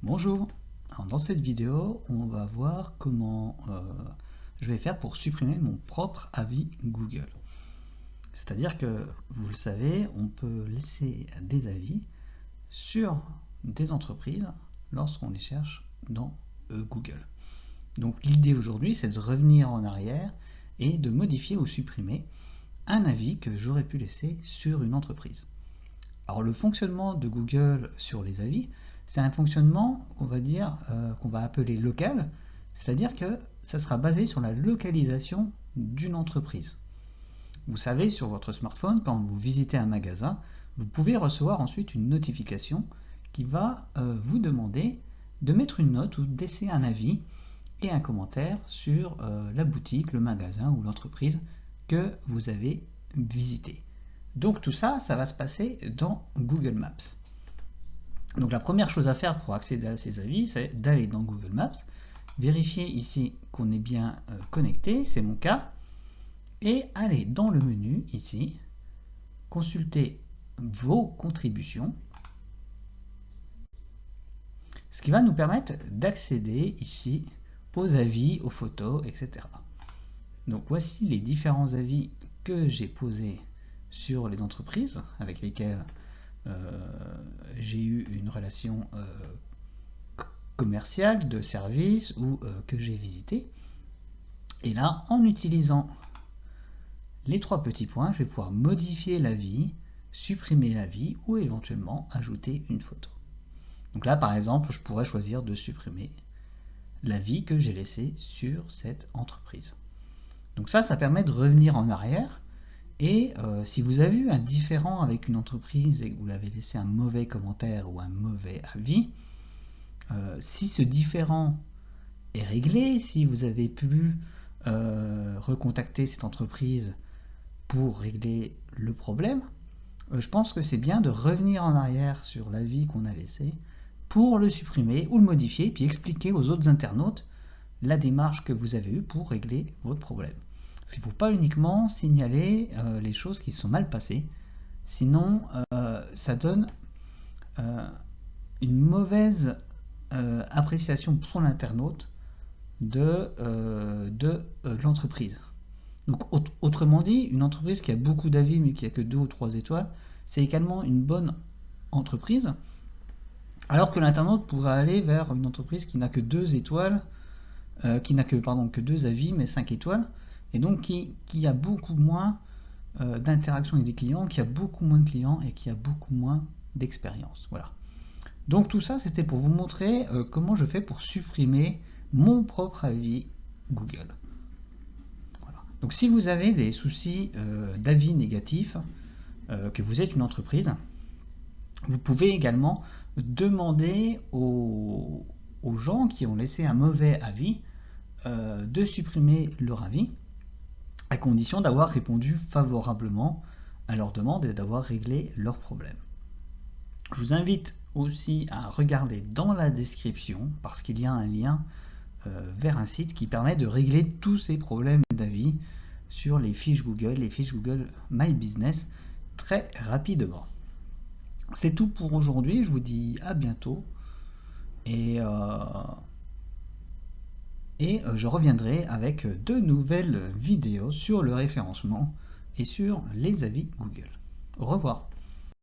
Bonjour, alors dans cette vidéo on va voir comment je vais faire pour supprimer mon propre avis Google. C'est-à-dire que, vous le savez, on peut laisser des avis sur des entreprises lorsqu'on les cherche dans Google. Donc l'idée aujourd'hui c'est de revenir en arrière et de modifier ou supprimer un avis que j'aurais pu laisser sur une entreprise. Alors le fonctionnement de Google sur les avis, c'est un fonctionnement qu'on va dire, qu'on va appeler local, c'est-à-dire que ça sera basé sur la localisation d'une entreprise. Vous savez, sur votre smartphone, quand vous visitez un magasin, vous pouvez recevoir ensuite une notification qui va vous demander de mettre une note ou de laisser un avis et un commentaire sur la boutique, le magasin ou l'entreprise que vous avez visité. Donc tout ça, ça va se passer dans Google Maps. Donc la première chose à faire pour accéder à ces avis, c'est d'aller dans Google Maps, vérifier ici qu'on est bien connecté, c'est mon cas, et aller dans le menu ici, consulter vos contributions, ce qui va nous permettre d'accéder ici aux avis, aux photos, etc. Donc voici les différents avis que j'ai posés sur les entreprises avec lesquelles j'ai eu une relation commerciale, de service ou que j'ai visité. Et là, en utilisant les trois petits points, je vais pouvoir modifier l'avis, supprimer l'avis ou éventuellement ajouter une photo. Donc là, par exemple, je pourrais choisir de supprimer l'avis que j'ai laissé sur cette entreprise. Donc ça permet de revenir en arrière. Et si vous avez eu un différend avec une entreprise et que vous l'avez laissé un mauvais commentaire ou un mauvais avis, si ce différend est réglé, si vous avez pu recontacter cette entreprise pour régler le problème, je pense que c'est bien de revenir en arrière sur l'avis qu'on a laissé pour le supprimer ou le modifier, puis expliquer aux autres internautes la démarche que vous avez eue pour régler votre problème. Il ne faut pas uniquement signaler les choses qui se sont mal passées, sinon ça donne une mauvaise appréciation pour l'internaute de l'entreprise. Donc autrement dit, une entreprise qui a beaucoup d'avis mais qui a que 2 ou 3 étoiles, c'est également une bonne entreprise, alors que l'internaute pourrait aller vers une entreprise qui n'a que 2 étoiles, qui n'a que 2 avis mais 5 étoiles, et donc qui a beaucoup moins d'interaction avec des clients, qui a beaucoup moins de clients et qui a beaucoup moins d'expérience. Voilà. Donc tout ça, c'était pour vous montrer comment je fais pour supprimer mon propre avis Google. Voilà. Donc si vous avez des soucis d'avis négatifs, que vous êtes une entreprise, vous pouvez également demander aux gens qui ont laissé un mauvais avis de supprimer leur avis, à condition d'avoir répondu favorablement à leur demande et d'avoir réglé leurs problèmes. Je vous invite aussi à regarder dans la description, parce qu'il y a un lien vers un site qui permet de régler tous ces problèmes d'avis sur les fiches Google My Business, très rapidement. C'est tout pour aujourd'hui, je vous dis à bientôt, et je reviendrai avec de nouvelles vidéos sur le référencement et sur les avis Google. Au revoir.